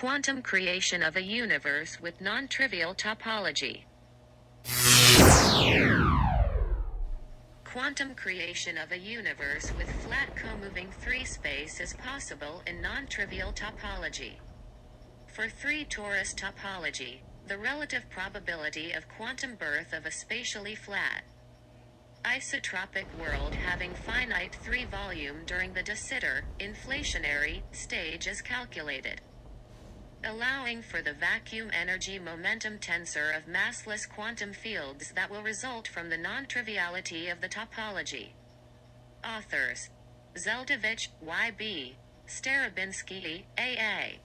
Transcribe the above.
Quantum creation of a universe with nontrivial topology. Quantum creation of a universe with flat comoving 3 space is possible in nontrivial topology. For 3 torus topology, the relative probability of quantum birth of a spatially flat isotropic world having finite 3 volume during the de Sitter, inflationary, stage is calculated, allowing for the vacuum energy momentum tensor of massless quantum fields that will result from the non-triviality of the topology. Authors: Zeldovich, Y.B., Starobinski, A.A.